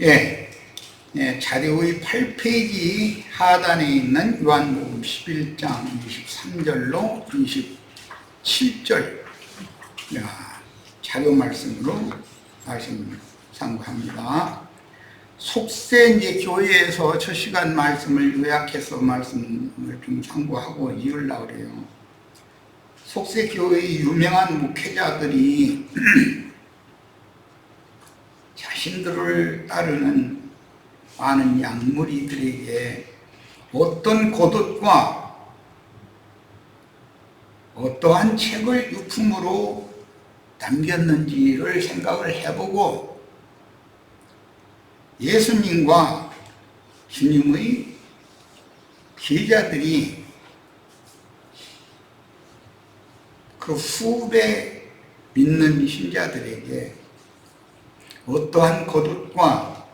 예, 자료의 8페이지 하단에 있는 요한복음 11장 23절로 27절 자료 말씀으로 말씀 상고합니다. 속세 이제 교회에서 첫 시간 말씀을 요약해서 말씀을 좀 상고하고 이으려고 그래요. 속세 교회의 유명한 목회자들이 자신들을 따르는 많은 양무리들에게 어떤 겉옷과 어떠한 책을 유품으로 남겼는지를 생각을 해보고 예수님과 주님의 제자들이 그 후배 믿는 신자들에게 어떠한 겉옷과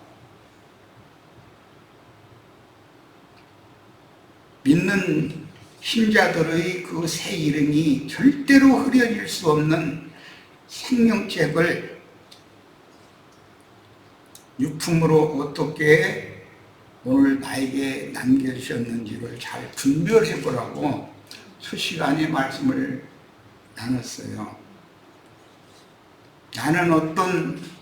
믿는 신자들의 그 새 이름이 절대로 흐려질 수 없는 생명책을 유품으로 어떻게 오늘 나에게 남겨주셨는지를 잘 분별해 보라고 첫 시간에 말씀을 나눴어요. 나는 어떤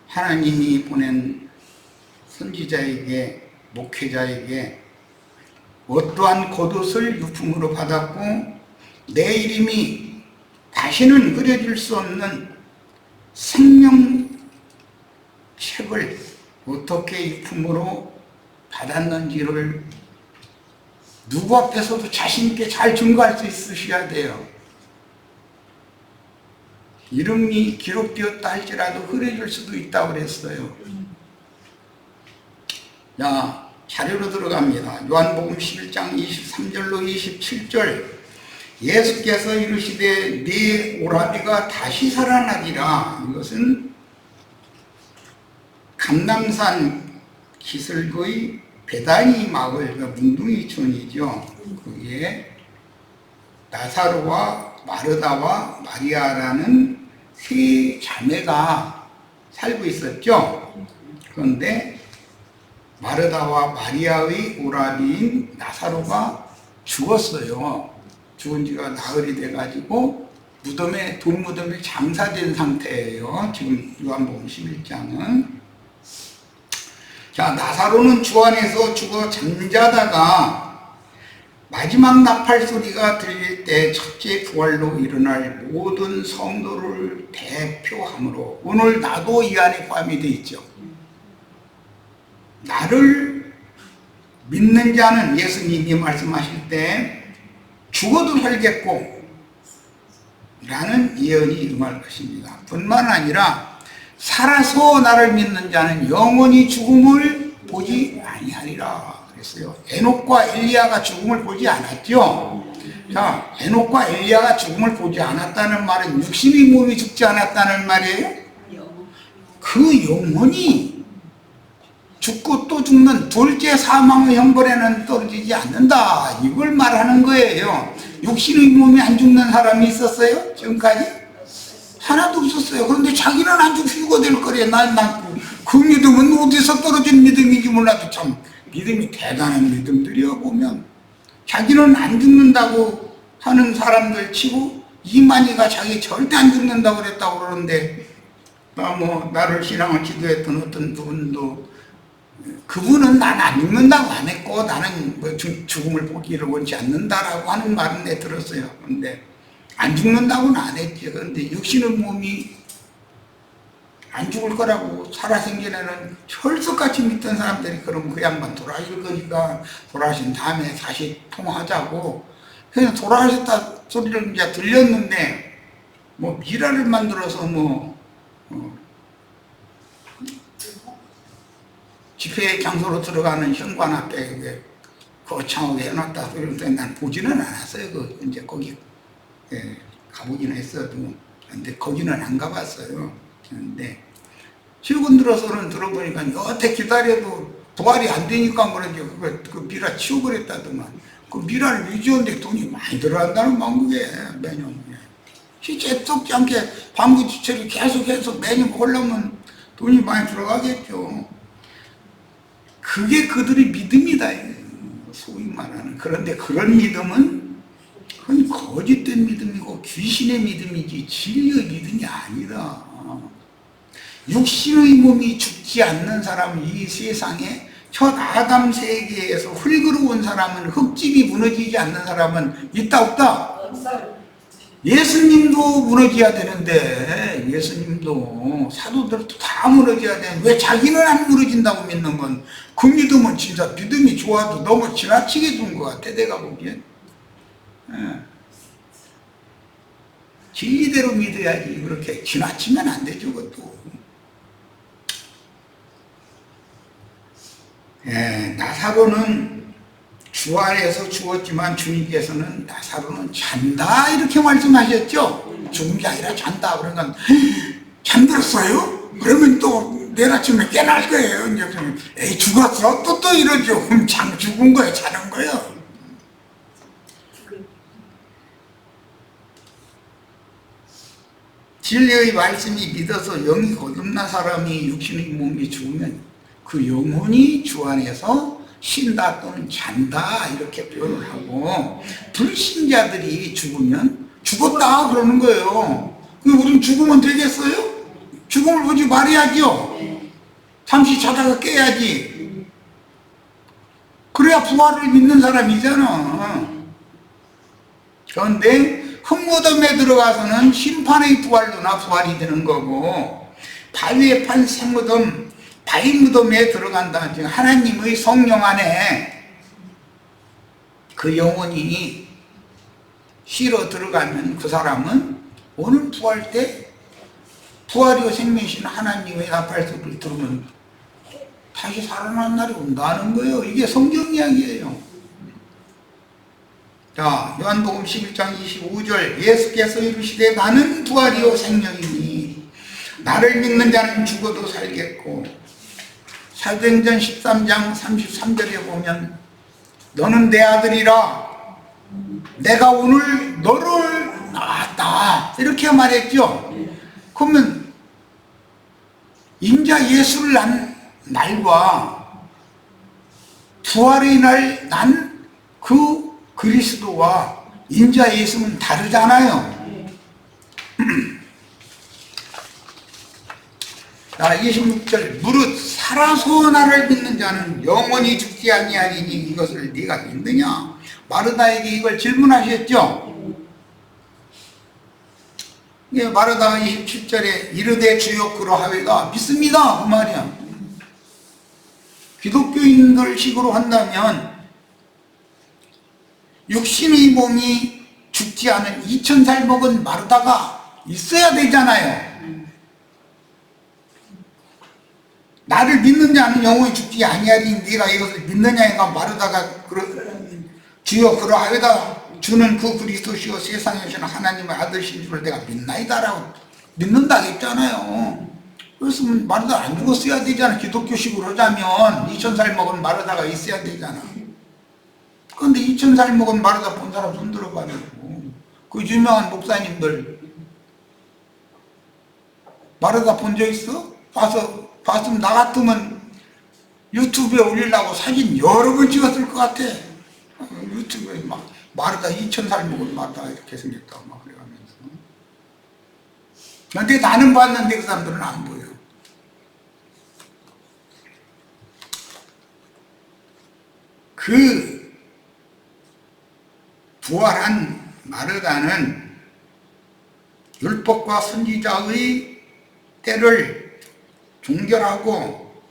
하나님이 보낸 선지자에게, 목회자에게 어떠한 겉옷을 유품으로 받았고 내 이름이 다시는 흐려질 수 없는 생명책을 어떻게 유품으로 받았는지를 누구 앞에서도 자신 있게 잘 증거할 수 있으셔야 돼요. 이름이 기록되었다 할지라도 흐려질 수도 있다고 그랬어요. 자, 자료로 들어갑니다. 요한복음 11장 23절로 27절 예수께서 이르시되 네 오라비가 다시 살아나리라. 이것은 감남산 기슭의 베다니 마을, 뭉둥이촌이죠. 거기에 나사로와 마르다와 마리아라는 세 자매가 살고 있었죠. 그런데 마르다와 마리아의 오라비인 나사로가 죽었어요. 죽은 지가 나흘이 돼가지고 돌무덤에 장사된 상태예요. 지금 요한복음 11장은. 자, 나사로는 주 안에서 죽어 잠자다가 마지막 나팔 소리가 들릴 때 첫째 부활로 일어날 모든 성도를 대표함으로 오늘 나도 이 안에 포함이 되어 있죠. 나를 믿는 자는 예수님이 말씀하실 때 죽어도 살겠고 라는 예언이 임할 것입니다. 뿐만 아니라 살아서 나를 믿는 자는 영원히 죽음을 보지 아니하리라 그랬어요. 에녹과 엘리야가 죽음을 보지 않았죠. 자, 에녹과 엘리야가 죽음을 보지 않았다는 말은 육신의 몸이 죽지 않았다는 말이에요. 그 영혼이 죽고 또 죽는 둘째 사망의 형벌에는 떨어지지 않는다. 이걸 말하는 거예요. 육신의 몸이 안 죽는 사람이 있었어요? 지금까지? 하나도 없었어요. 그런데 자기는 안 죽고 될 거래. 그 믿음은 어디서 떨어진 믿음인지 몰라도 참 믿음이 대단한 믿음들이요. 보면 자기는 안 죽는다고 하는 사람들 치고 이만희가 자기 절대 안 죽는다고 그랬다고 그러는데 나를 신앙을 지도했던 어떤 분도 그분은 난 안 죽는다고 안 했고 나는 죽음을 보기를 원치 않는다라고 하는 말은 내 들었어요. 그런데 안 죽는다고는 안 했지. 그런데 육신의 몸이 안 죽을 거라고 살아생전에는 철석같이 믿던 사람들이 그럼 그 양반 돌아가실 거니까 돌아가신 다음에 다시 통화하자고 그래서 돌아가셨다 소리를 이제 들렸는데 미라를 만들어서 집회 장소로 들어가는 현관 앞에 거창하게 해놨다 그러는데 난 보지는 않았어요. 이제 거기 가보기는 했어도 근데 거기는 안 가봤어요. 그런데 최근 들어서는 들어보니까 여태 기다려도 부활이 안 되니까 그런지 그 미라 치워버렸다더만. 그 미라를 유지하는데 돈이 많이 들어간다는 방법에 매년. 실제 썩지 않게 방부지처리 계속해서 매년 하려면 돈이 많이 들어가겠죠. 그게 그들의 믿음이다. 소위 말하는. 그런데 그런 믿음은 그건 거짓된 믿음이고 귀신의 믿음이지 진리의 믿음이 아니다. 육신의 몸이 죽지 않는 사람은 이 세상에 첫 아담 세계에서 흙으로 온 사람은 흙집이 무너지지 않는 사람은 있다 없다? 예수님도 무너져야 되는데 예수님도 사도들도 다 무너져야 되는데 왜 자기는 안 무너진다고 믿는 건 그 믿음은 진짜 믿음이 좋아도 너무 지나치게 둔 것 같아 내가 보기엔. 진리대로 믿어야지 그렇게 지나치면 안 되죠 그것도. 나사로는 주 안에서 죽었지만 주님께서는 나사로는 잔다 이렇게 말씀하셨죠. 죽은 게 아니라 잔다. 그러니까 잠들었어요? 그러면 또 내일 아침에 깨날 거예요. 이제 에이 죽었어? 또 이러죠. 그럼 죽은 거예요? 자는 거예요? 진리의 말씀이 믿어서 영이 거듭난 사람이 육신의 몸이 죽으면 그 영혼이 주 안에서 쉰다 또는 잔다 이렇게 표현을 하고, 불신자들이 죽으면 죽었다 그러는 거예요. 우린 죽으면 되겠어요? 죽음을 보지 말아야죠. 잠시 자다가 깨야지. 그래야 부활을 믿는 사람이잖아. 그런데 흙무덤에 들어가서는 심판의 부활로나 부활이 되는 거고, 바위에 판 생무덤, 바위무덤에 들어간다. 즉 하나님의 성령 안에 그 영혼이 실어 들어가면 그 사람은 오늘 부활 때 부활이요 생명이신 하나님의 나팔소리를 들으면 다시 살아난 날이 온다는 거예요. 이게 성경 이야기예요. 자, 요한복음 11장 25절 예수께서 이르시되 나는 부활이요 생명이니 나를 믿는 자는 죽어도 살겠고, 사도행전 13장 33절에 보면 너는 내 아들이라 내가 오늘 너를 낳았다 이렇게 말했죠. 그러면 인자 예수를 낳은 날과 부활의 날 난 그 그리스도와 인자 예수는 다르잖아요. 자, 26절 무릇 살아서 나를 믿는 자는 영원히 죽지 아니하리니 이것을 네가 믿느냐? 마르다에게 이걸 질문하셨죠. 마르다가 27절에 이르되 주여 그러하외다 믿습니다 그 말이야. 기독교인들 식으로 한다면 육신의 몸이 죽지 않은 2000살 먹은 마르다가 있어야 되잖아요. 나를 믿는 자는 영원히 죽지 아니하리니 네가 이것을 믿느냐니까 마르다가 주여 그러하외다 주는 그 그리스도시요 세상에 오신 하나님의 아들이신 줄을 내가 믿나이다라고 믿는다 했잖아요. 그래서 마르다 안 죽었어야 되잖아. 기독교식으로 하자면 2000살 먹은 마르다가 있어야 되잖아. 그런데 2000살 먹은 마르다 본 사람 손 들어가지고 그 유명한 목사님들 마르다 본 적 있어? 봤으면 나 같으면 유튜브에 올리려고 사진 여러 번 찍었을 것 같아. 유튜브에 막 마르다 2000살 먹은 마르다 이렇게 생겼다고 막 그래가면서. 근데 나는 봤는데 그 사람들은 안 보여. 그 부활한 마르다는 율법과 선지자의 때를 종결하고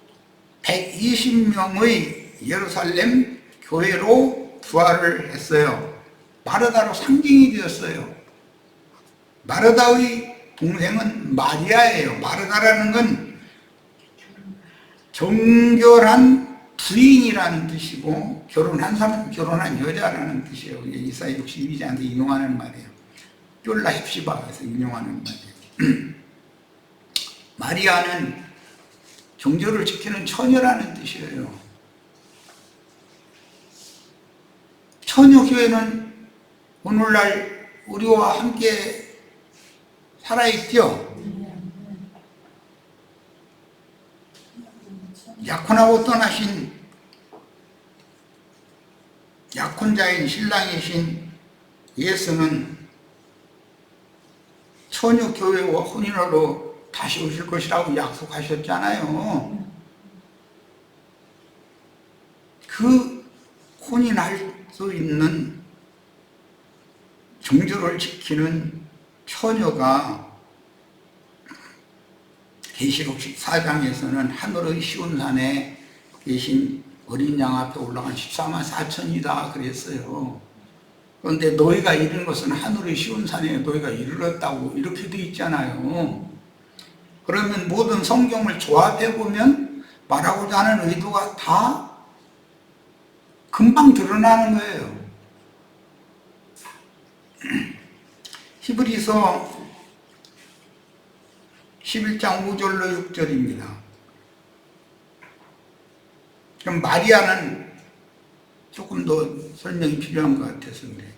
120명의 예루살렘 교회로 부활을 했어요. 마르다로 상징이 되었어요. 마르다의 동생은 마리아예요. 마르다라는 건 정결한 부인이라는 뜻이고 결혼한 사람, 결혼한 여자라는 뜻이에요. 이사야 62장한테 인용하는 말이에요. 쫄라 힙시바에서 인용하는 말이에요. 마리아는 정절을 지키는 처녀라는 뜻이에요. 처녀교회는 오늘날 우리와 함께 살아있죠. 약혼하고 떠나신 약혼자인 신랑이신 예수는 처녀 교회와 혼인하러 다시 오실 것이라고 약속하셨잖아요. 그 혼인할 수 있는 정조를 지키는 처녀가 계시록 14장에서는 하늘의 시온산에 계신 어린 양 앞에 올라간 14만 4천이다 그랬어요. 그런데 너희가 이른 것은 하늘의 시온산에 너희가 이르렀다고 이렇게 돼 있잖아요. 그러면 모든 성경을 조합해 보면 말하고자 하는 의도가 다 금방 드러나는 거예요. 히브리서 11장 5절로 6절입니다. 그럼 마리아는 조금 더 설명이 필요한 것 같아서 그래요.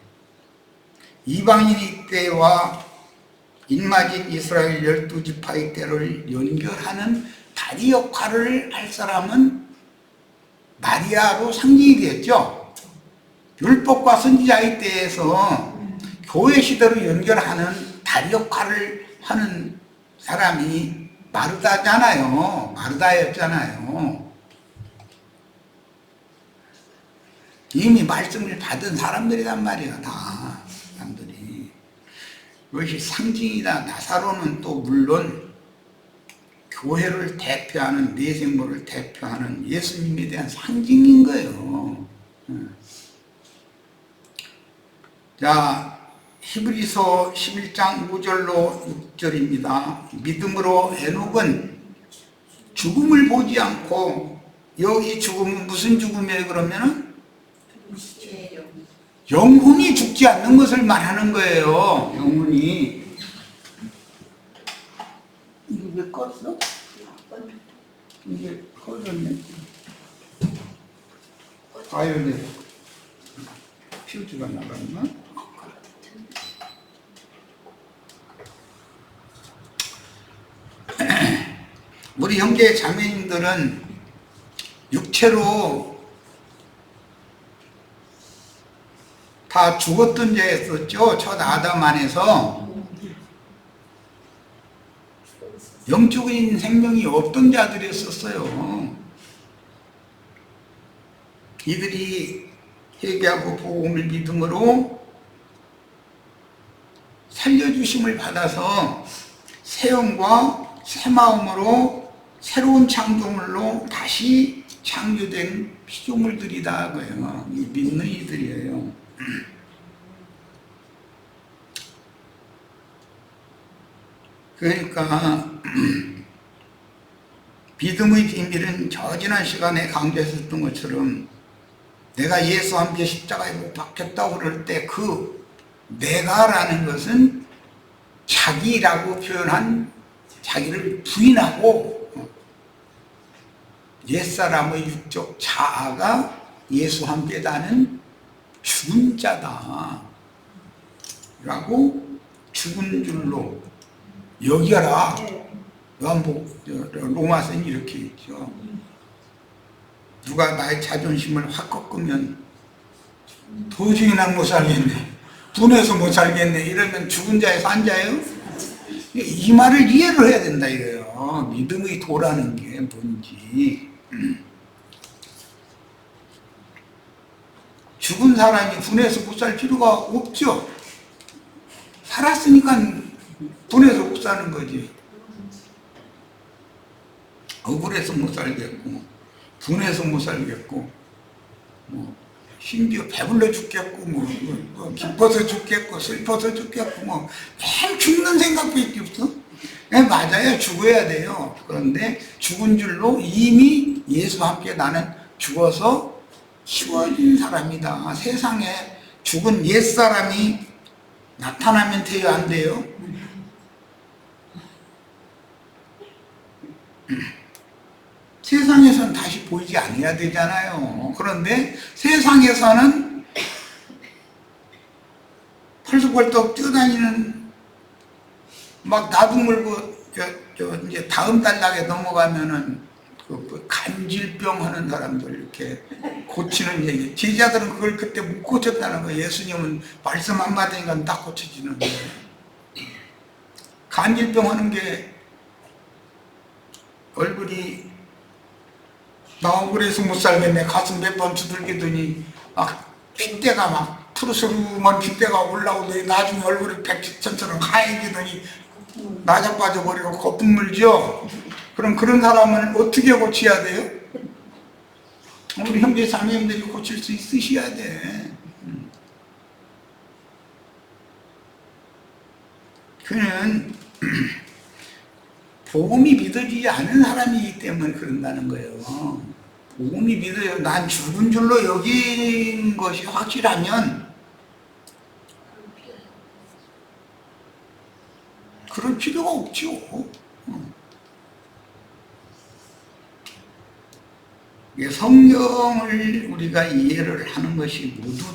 이방인의 때와 인마진 이스라엘 12지파의 때를 연결하는 다리 역할을 할 사람은 마리아로 상징이 되었죠. 율법과 선지자의 때에서 교회 시대로 연결하는 다리 역할을 하는 사람이 마르다잖아요. 마르다였잖아요. 이미 말씀을 받은 사람들이란 말이야, 다. 사람들이. 이것이 상징이다. 나사로는 또 물론 교회를 대표하는, 내생모를 대표하는 예수님에 대한 상징인 거예요. 자, 히브리서 11장 5절로 6절입니다. 믿음으로 에녹은 죽음을 보지 않고, 여기 죽음은 무슨 죽음이에요 그러면은? 영혼이 죽지 않는 것을 말하는 거예요. 영혼이. 이게 왜 껐어? 이게 꺼졌네. 아유, 네. 퓨즈가 나갔나? 우리 형제 자매님들은 육체로 다 죽었던 자였었죠. 첫 아담 안에서 영적인 생명이 없던 자들이었었어요. 이들이 회개하고 복음을 믿음으로 살려주심을 받아서 새 영과 새 마음으로 새로운 창조물로 다시 창조된 피조물들이다 그래요. 믿는 이들이에요. 그러니까 믿음의 비밀은 저 지난 시간에 강조했었던 것처럼 내가 예수와 함께 십자가에 못 박혔다고 그럴 때 그 내가라는 것은 자기라고 표현한 자기를 부인하고 옛사람의 육적 자아가 예수와 함께 다는 죽은 자다 라고 죽은 줄로 여겨라. 로마서는 이렇게 있죠. 누가 나의 자존심을 확 꺾으면 도저히 난 못 살겠네, 분해서 못 살겠네 이러면 죽은 자의 산자예요? 이 말을 이해를 해야 된다 이거예요. 믿음의 도라는 게 뭔지. 죽은 사람이 분해서 못 살 필요가 없죠. 살았으니까 분해서 못 사는 거지. 억울해서 못 살겠고, 분해서 못 살겠고, 뭐 심지어 배불러 죽겠고, 뭐 기뻐서 죽겠고, 슬퍼서 죽겠고, 뭐 매일 죽는 생각밖에 없어. 네, 맞아요. 죽어야 돼요. 그런데 죽은 줄로 이미 예수와 함께 나는 죽어서 치워진 사람이다. 세상에 죽은 옛사람이 나타나면 돼요, 안 돼요? 세상에서는 다시 보이지 않아야 되잖아요. 그런데 세상에서는 펄썩펄썩 뛰어다니는, 막 나도 모르고 이제 다음 단락에 넘어가면은 그 간질병 하는 사람들 이렇게 고치는 얘기. 제자들은 그걸 그때 못 고쳤다는 거예요. 예수님은 말씀 한마디니까 딱 고쳐지는 거예요. 간질병 하는 게 얼굴이 나 억울해서 못 살겠네. 가슴 몇 번 두들기더니 막 핏대가 막 푸르스름한 핏대가 올라오더니 나중에 얼굴이 백지천처럼 하얘지더니 나자빠져 버리고 거품 물죠. 그럼 그런 사람은 어떻게 고쳐야 돼요? 우리 형제 자매님들이 고칠 수 있으셔야 돼. 그는 복음이 믿어지지 않은 사람이기 때문에 그런다는 거예요. 복음이 믿어요. 난 죽은 줄로 여긴 것이 확실하면 그럴 필요가 없죠. 성경을 우리가 이해를 하는 것이 모두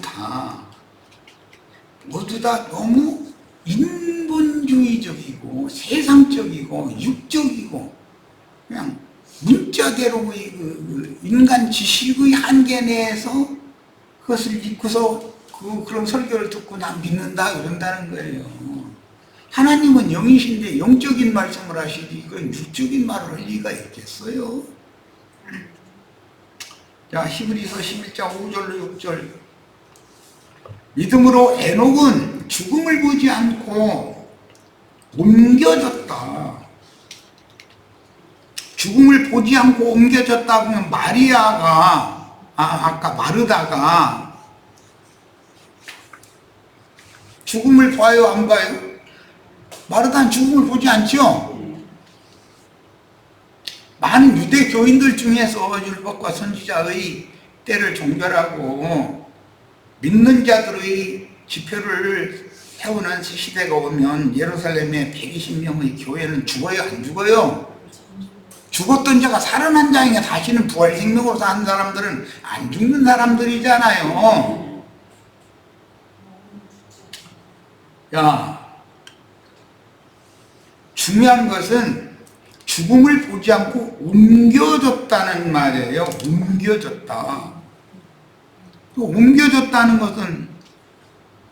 다 너무 인본주의적이고 세상적이고 육적이고 그냥 문자대로의 그 인간 지식의 한계 내에서 그것을 믿고서 그런 설교를 듣고 난 믿는다 그런다는 거예요. 하나님은 영이신데 영적인 말씀을 하시지 그건 육적인 말을 할 리가 있겠어요? 자, 히브리서 11장 5절로 6절. 믿음으로 에녹은 죽음을 보지 않고 옮겨졌다. 죽음을 보지 않고 옮겨졌다 보면 마리아가 아까 마르다가 죽음을 봐요 안 봐요? 마르다는 죽음을 보지 않죠? 많은 유대 교인들 중에서 율법과 선지자의 때를 종결하고 믿는 자들의 지표를 세우는 시대가 오면 예루살렘의 120명의 교회는 죽어요 안 죽어요? 죽었던 자가 살아난 자에게 다시는 부활 생명으로 사는 사람들은 안 죽는 사람들이잖아요. 야, 중요한 것은 죽음을 보지 않고 옮겨졌다는 말이에요. 옮겨졌다. 옮겨졌다는 것은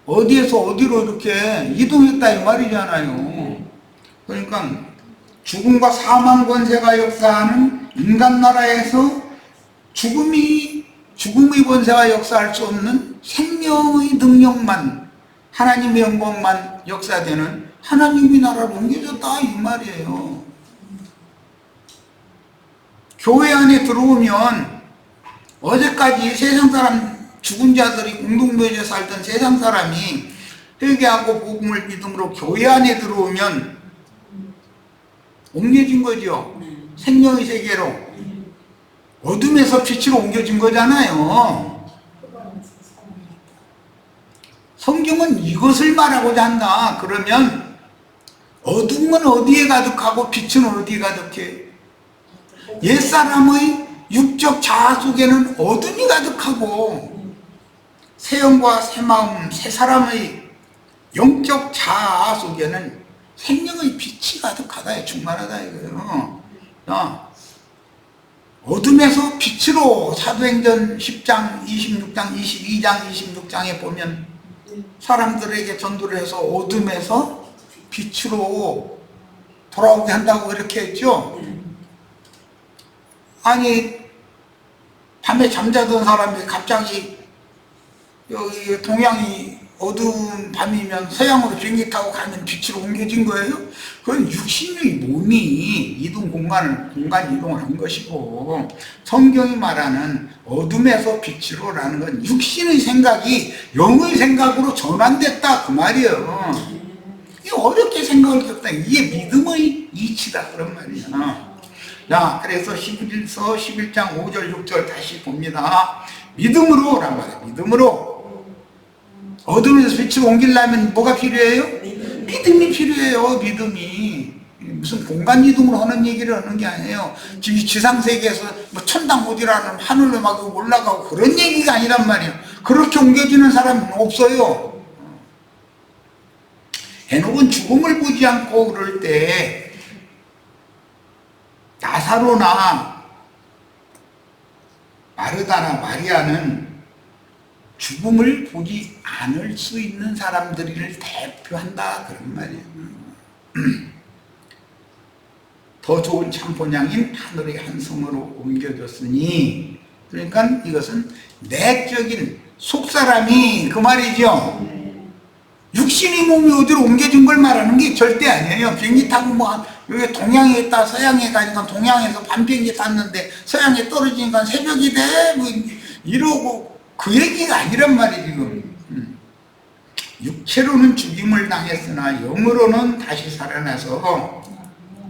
어디에서 어디로 이렇게 이동했다 이 말이잖아요. 그러니까 죽음과 사망 권세가 역사하는 인간 나라에서 죽음의 권세가 역사할 수 없는 생명의 능력만, 하나님의 영광만 역사되는 하나님의 나라로 옮겨졌다 이 말이에요. 교회 안에 들어오면 어제까지 세상 사람, 죽은 자들이 공동묘지에 살던 세상 사람이 회개하고 복음을 믿음으로 교회 안에 들어오면 옮겨진 거죠. 생명의 세계로. 어둠에서 빛으로 옮겨진 거잖아요. 성경은 이것을 말하고자 한다. 그러면 어둠은 어디에 가득하고 빛은 어디에 가득해? 옛사람의 육적 자아 속에는 어둠이 가득하고 새 영과 새 마음, 새 사람의 영적 자아 속에는 생명의 빛이 가득하다, 충만하다 이거예요. 어둠에서 빛으로 사도행전 10장, 26장, 22장, 26장에 보면 사람들에게 전도를 해서 어둠에서 빛으로 돌아오게 한다고 이렇게 했죠. 아니 밤에 잠자던 사람이 갑자기 여기 동양이 어두운 밤이면 서양으로 비행기 타고 가면 빛으로 옮겨진 거예요? 그건 육신의 몸이 공간 이동을 한 것이고, 성경이 말하는 어둠에서 빛으로라는 건 육신의 생각이 영의 생각으로 전환됐다 그 말이에요. 이게 어렵게 생각을 했다. 이게 믿음의 이치다 그런 말이야. 자, 그래서 히브리서 11장 5절 6절 다시 봅니다. 믿음으로란 말이에요. 믿음으로. 어둠에서 빛으로 옮기려면 뭐가 필요해요? 믿음이 필요해요. 믿음이. 무슨 공간 이동을 하는 얘기를 하는 게 아니에요. 지상세계에서 뭐 천당 어디라는 하늘로 막 올라가고 그런 얘기가 아니란 말이에요. 그렇게 옮겨지는 사람은 없어요. 에녹은 죽음을 보지 않고 그럴 때 나사로나 마르다나 마리아는 죽음을 보지 않을 수 있는 사람들을 대표한다 그런 말이에요. 더 좋은 참본향인 하늘의 한 성으로 옮겨졌으니, 그러니까 이것은 내적인 속사람이 그 말이죠. 육신의 몸이 어디로 옮겨진 걸 말하는 게 절대 아니에요. 비행기 타고 뭐 여기 동양에 있다 서양에 가니까 동양에서 밤 비행기 탔는데 서양에 떨어지니까 새벽이 돼 뭐 이러고 그 얘기가 아니란 말이에요 지금. 육체로는 죽임을 당했으나 영으로는 다시 살아나서,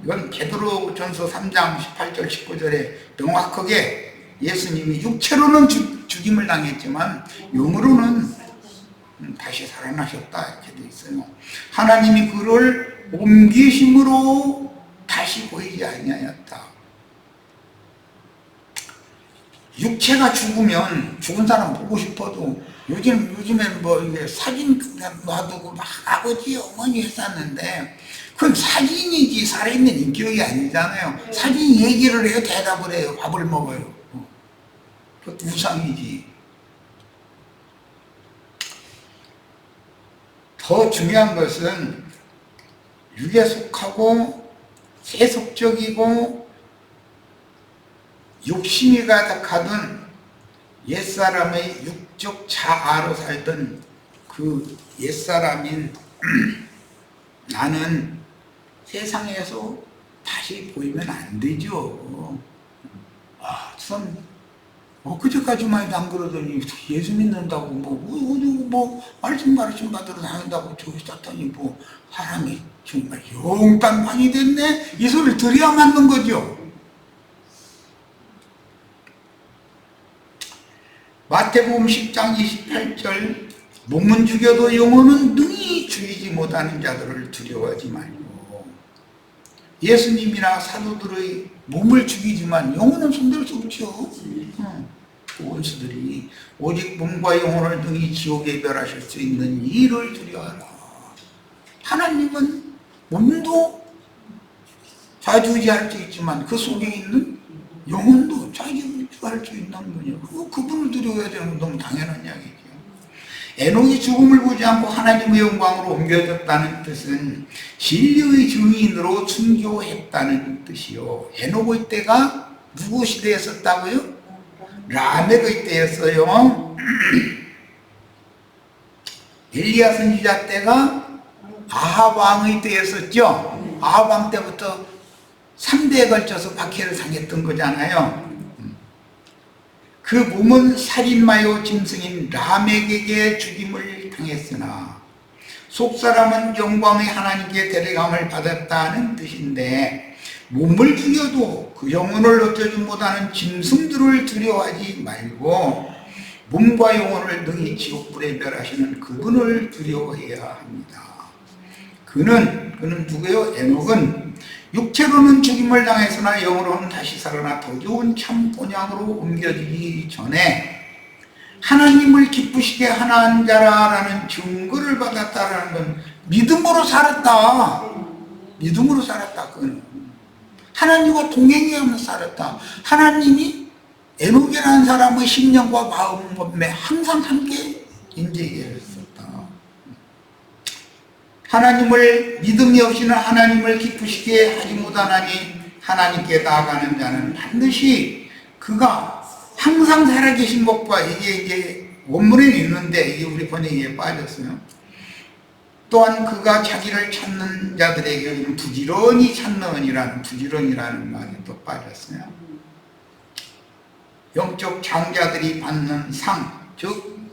이건 베드로전서 3장 18절 19절에 명확하게 예수님이 육체로는 죽임을 당했지만 영으로는 다시 살아나셨다 이렇게 되어 있어요. 하나님이 그를 옮기심으로 다시 보이지 아니하였다. 육체가 죽으면 죽은 사람 보고 싶어도 요즘엔 뭐 이게 사진 놔두고 막 아버지 어머니 했었는데 그건 사진이지 살아있는 인격이 아니잖아요. 사진 얘기를 해요, 대답을 해요, 밥을 먹어요. 그것도 우상이지. 더 중요한 것은 육에 속하고 세속적이고 욕심이 가득하던 옛사람의 육적 자아로 살던 그 옛사람인 나는 세상에서 다시 보이면 안 되죠. 참 그제까지만 해도 안 그러더니 예수 믿는다고 뭐 말씀 받으러 다닌다고 저기 stat더니 뭐 사람이 정말 용단반이 됐네 이 소리를 들어야 맞는 거죠. 마태복음 10장 28절 몸은 죽여도 영혼은 능히 죽이지 못하는 자들을 두려워하지 말고. 예수님이나 사도들의 몸을 죽이지만 영혼은 손댈 수 없죠. 그 원수들이 오직 몸과 영혼을 등이 지옥에 멸하실 수 있는 이를 두려워하라. 하나님은 몸도 좌지우지할 수 있지만 그 속에 있는 영혼도 좌지우지할 수 있는 분이에요. 그분을 두려워해야 되는 건 너무 당연한 이야기죠. 에녹이 죽음을 보지 않고 하나님의 영광으로 옮겨졌다는 뜻은 진리의 증인으로 순교했다는 뜻이요. 에녹의 때가 누구 시대였었다고요? 라멕의 때였어요. 엘리야 선지자 때가 아합 왕의 때였었죠. 아합 왕 때부터 3대에 걸쳐서 박해를 당했던 거잖아요. 그 몸은 살인마요 짐승인 라멕에게 죽임을 당했으나 속사람은 영광의 하나님께 데려감을 받았다는 뜻인데, 몸을 죽여도 그 영혼을 어쩌지 못하는 짐승들을 두려워하지 말고 몸과 영혼을 능히 지옥불에 멸하시는 그분을 두려워해야 합니다. 그는 누구예요? 에녹은 육체로는 죽임을 당했으나 영으로는 다시 살아나 더 좋은 참 본향으로 옮겨지기 전에 하나님을 기쁘시게 하는 자라는 증거를 받았다라는 건 믿음으로 살았다. 믿음으로 살았다. 그건 하나님과 동행하면서 살았다. 하나님이 에녹이라는 사람의 심령과 마음에 항상 함께 인재했었다. 하나님을 믿음이 없이는 하나님을 기쁘시게 하지 못하나니 하나님께 나아가는 자는 반드시 그가 항상 살아계신 것과 이게 원문에 있는데 이게 우리 번역에 빠졌어요. 또한 그가 자기를 찾는 자들에게 부지런히 찾는이라는 말이 또 빠졌어요. 영적 장자들이 받는 상, 즉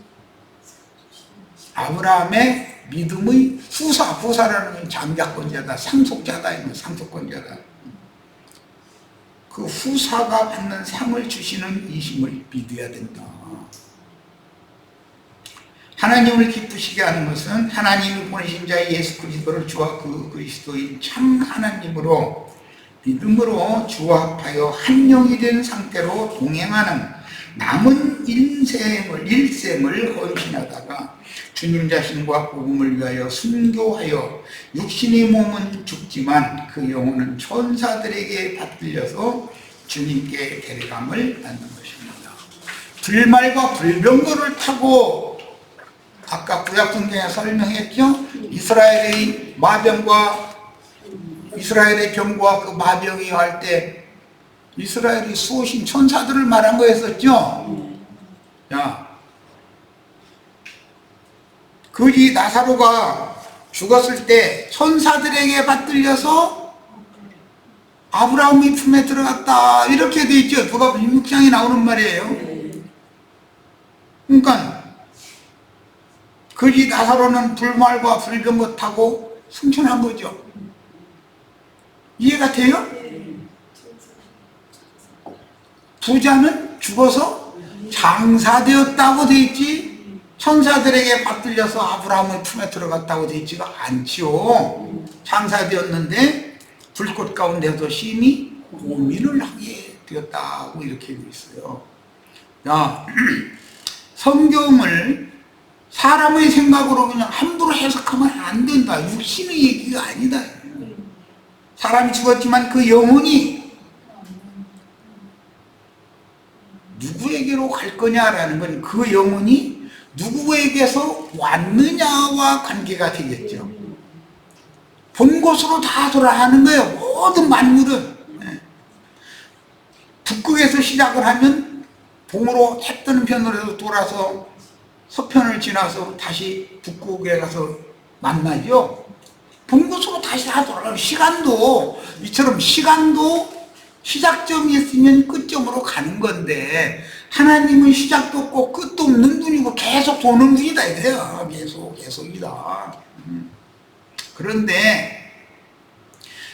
아브라함의 믿음의 후사라는 건 장자권자다, 상속자다, 상속권자다. 그 후사가 받는 상을 주시는 이심을 믿어야 된다. 하나님을 기쁘시게 하는 것은 하나님이 보내신 자의 예수 그리스도를 주와 그 그리스도인 참 하나님으로 믿음으로 주와 합하여 한 영이 된 상태로 동행하는 남은 일생을 헌신하다가 주님 자신과 복음을 위하여 순교하여 육신의 몸은 죽지만 그 영혼은 천사들에게 받들려서 주님께 데려감을 받는 것입니다. 들말과 불병거를 타고 아까 구약성경에 설명했죠. 이스라엘의 마병과 이스라엘의 병과 그 마병이 할 때 이스라엘이 수호신 천사들을 말한 거였었죠. 야, 그이 나사로가 죽었을 때 천사들에게 받들려서 아브라함의 품에 들어갔다 이렇게 돼 있죠. 누가복음 6장에 나오는 말이에요. 그러니까 그이 나사로는 불말과 불병거 타고 승천한 거죠. 이해가 돼요? 부자는 죽어서 장사되었다고 돼 있지 천사들에게 받들려서 아브라함의 품에 들어갔다고 돼 있지가 않지요. 장사되었는데 불꽃 가운데서 심히 고민을 하게 되었다고 이렇게 되어 있어요. 야, 성경을 사람의 생각으로 그냥 함부로 해석하면 안 된다. 육신의 얘기가 아니다. 사람이 죽었지만 그 영혼이 누구에게로 갈 거냐라는 건 그 영혼이 누구에게서 왔느냐와 관계가 되겠죠. 본 곳으로 다 돌아가는 거예요. 모든 만물은. 북극에서 시작을 하면 동으로 해 뜨는 편으로 돌아서 서편을 지나서 다시 북극에 가서 만나죠. 본 곳으로 다시 다 돌아가요. 시간도 이처럼 시간도 시작점이 있으면 끝점으로 가는 건데 하나님은 시작도 없고 끝도 없는 분이고 계속 도는 분이다 이거예요. 계속이다. 그런데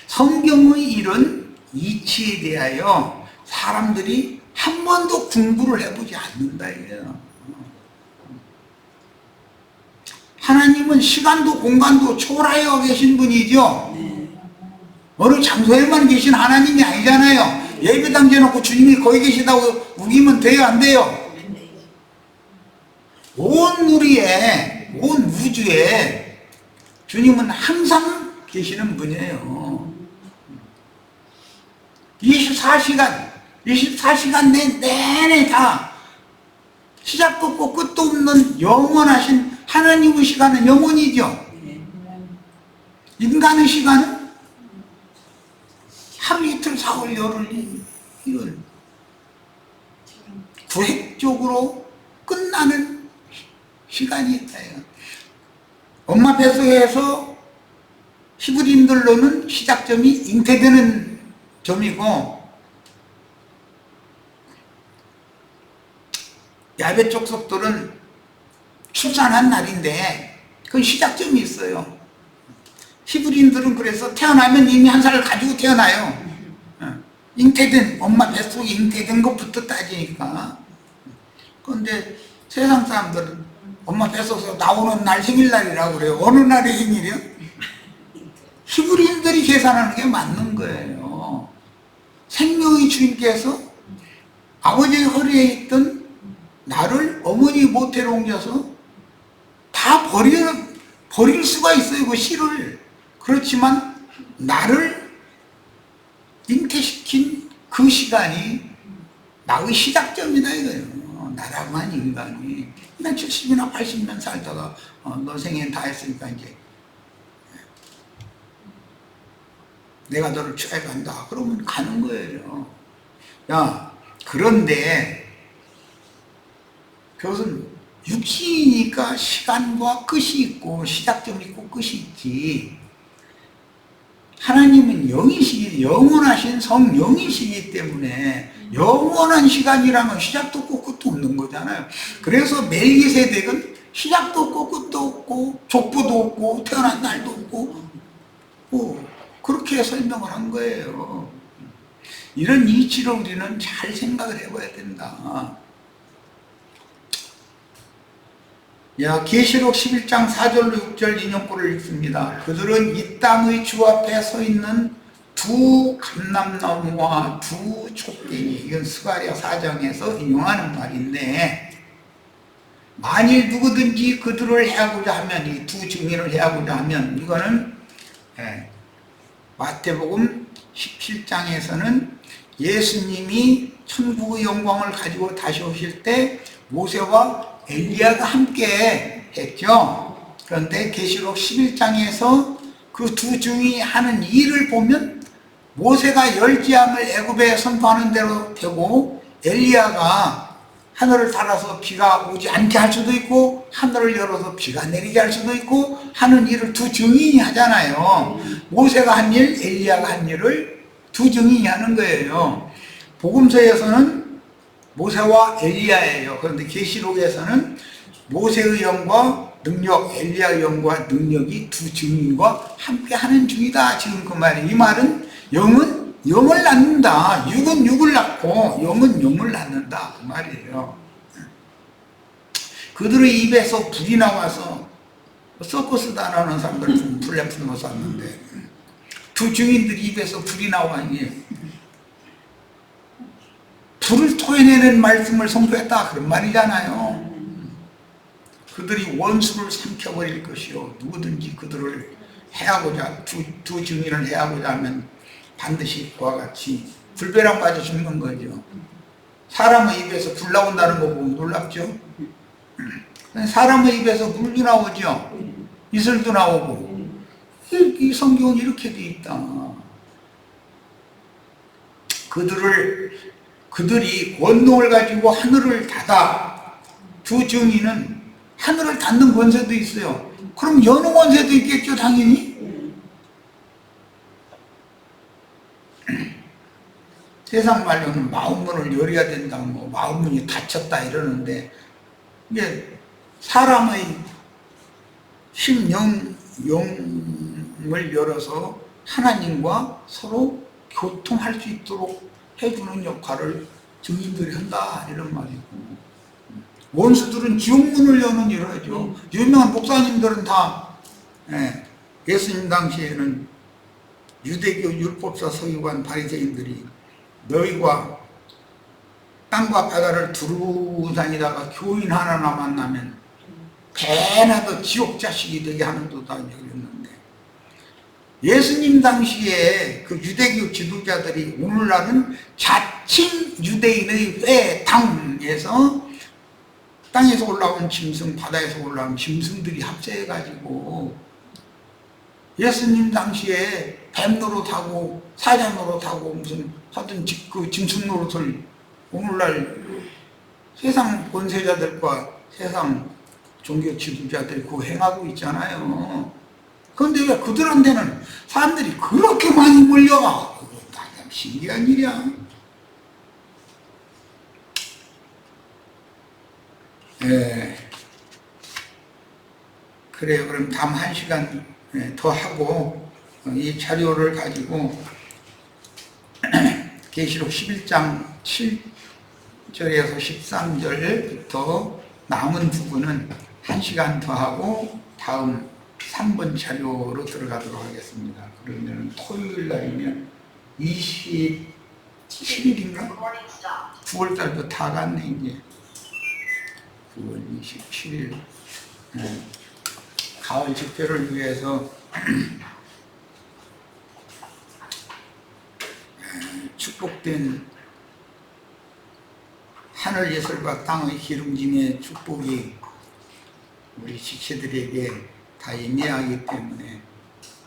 성경의 이런 이치에 대하여 사람들이 한 번도 공부를 해보지 않는다 이거예요. 하나님은 시간도 공간도 초월하여 계신 분이죠. 어느 장소에만 계신 하나님이 아니잖아요. 예배당 재놓고 주님이 거기 계시다고 우기면 돼요, 안 돼요? 온 우리의 온 우주에 주님은 항상 계시는 분이에요. 24시간 내내 다 시작도 없고 끝도 없는 영원하신 하나님의 시간은 영원이죠. 인간의 시간은 하루 이틀 사흘 열흘 이런 구획적으로 끝나는 시간이 있어요. 엄마 뱃속에서 히브리인들로는 시작점이 잉태되는 점이고 야베 족속들은 출산한 날인데 그 시작점이 있어요. 히브리인들은 그래서 태어나면 이미 한 살을 가지고 태어나요. 잉태된 엄마 뱃속에 잉태된 것부터 따지니까. 그런데 세상 사람들은 엄마 뱃속에서 나오는 날 생일날이라고 그래요. 어느 날이 생일이요? 히브리인들이 계산하는 게 맞는 거예요. 생명의 주인께서 아버지의 허리에 있던 나를 어머니 모태로 옮겨서 다 버릴 수가 있어요. 그 씨를. 그렇지만 나를 잉태시킨 그 시간이 나의 시작점이다 이거예요. 나라만 인간이. 난 70이나 80년 살다가 너 생애 다 했으니까 이제 내가 너를 취해간다. 그러면 가는 거예요. 야, 그런데 그것은 육신이니까 시간과 끝이 있고 시작점이 있고 끝이 있지. 하나님은 영이시기, 영원하신 성령이시기 때문에 영원한 시간이라면 시작도 없고 끝도 없는 거잖아요. 그래서 멜기세덱은 시작도 없고 끝도 없고 족보도 없고 태어난 날도 없고 그렇게 설명을 한 거예요. 이런 이치로 우리는 잘 생각을 해봐야 된다. 계시록 11장 4절로 6절 인용구를 읽습니다. 그들은 이 땅의 주 앞에 서 있는 두 감람나무와 두 촉갱이, 이건 스가랴 4장에서 인용하는 말인데, 만일 누구든지 그들을 해하고자 하면, 이 두 증인을 해하고자 하면, 이거는 마태복음 17장에서는 예수님이 천국의 영광을 가지고 다시 오실 때 모세와 엘리야가 함께 했죠. 그런데 계시록 11장에서 그 두 증인이 하는 일을 보면 모세가 열지암을 애굽에 선포하는 대로 되고 엘리야가 하늘을 달아서 비가 오지 않게 할 수도 있고 하늘을 열어서 비가 내리게 할 수도 있고 하는 일을 두 증인이 하잖아요. 모세가 한 일, 엘리야가 한 일을 두 증인이 하는 거예요. 복음서에서는 모세와 엘리야예요. 그런데 계시록에서는 모세의 영과 능력, 엘리야의 영과 능력이 두 증인과 함께 하는 중이다. 지금 그 말이에요. 이 말은 영은 영을 낳는다. 육은 육을 낳고 영은 영을 낳는다. 그 말이에요. 그들의 입에서 불이 나와서 서커스도 안 하는 사람들 플랫폼 못 샀는데 두 증인들 입에서 불이 나와니 불을 토해내는 말씀을 선포했다. 그런 말이잖아요. 그들이 원수를 삼켜버릴 것이요. 누구든지 그들을 해하고자, 두 증인을 해하고자 하면 반드시 그와 같이 불벼락 맞아 죽는 거죠. 사람의 입에서 불 나온다는 거 보면 놀랍죠? 사람의 입에서 물도 나오죠? 이슬도 나오고. 이 성경은 이렇게 돼 있다. 그들이 권능을 가지고 하늘을 닫아. 두 증인은 하늘을 닫는 권세도 있어요. 그럼 여는 권세도 있겠죠, 당연히? 세상 말로는 마음문을 열어야 된다, 뭐 마음문이 닫혔다 이러는데 이게 사람의 심령을 열어서 하나님과 서로 교통할 수 있도록 해주는 역할을 증인들이 한다 이런 말이고, 원수들은 지옥문을 여는 일을 하죠. 유명한 목사님들은 다 예수님 당시에는 유대교 율법사 서기관 바리새인들이 너희가 땅과 바다를 두루 다니다가 교인 하나 만나면 배나 더 지옥 자식이 되게 하는도다 그랬는데, 예수님 당시에 그 유대교 지도자들이 오늘날은 자칭 유대인의 회당에서 땅에서 올라온 짐승, 바다에서 올라온 짐승들이 합세해가지고 예수님 당시에 뱀 노릇하고 사자 노릇하고 무슨 하여튼 그 짐승 노릇을 오늘날 세상 권세자들과 세상 종교 지도자들이 그거 행하고 있잖아요. 그런데 왜 그들한테는 사람들이 그렇게 많이 몰려가? 그거 참 신기한 일이야. 그래요. 그럼 다음 1시간 더 하고 이 자료를 가지고 계시록 11장 7절에서 13절부터 남은 부분은 1시간 더 하고 다음 3번 자료로 들어가도록 하겠습니다. 그러면 토요일 날이면 27일인가? 9월달도 다 갔네 이제. 9월 27일 가을 집회를 위해서 축복된 하늘 예술과 땅의 기름짐의 축복이 우리 지체들에게 다 임해하기 때문에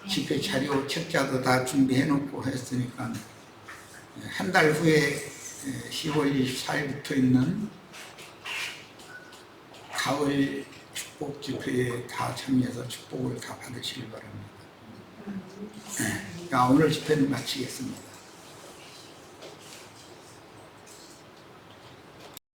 집회 자료 책자도 다 준비해 놓고 했으니까 한 달 후에 10월 24일부터 있는 가을 축복 집회에 다 참여해서 축복을 다 받으시길 바랍니다. 오늘 집회는 마치겠습니다.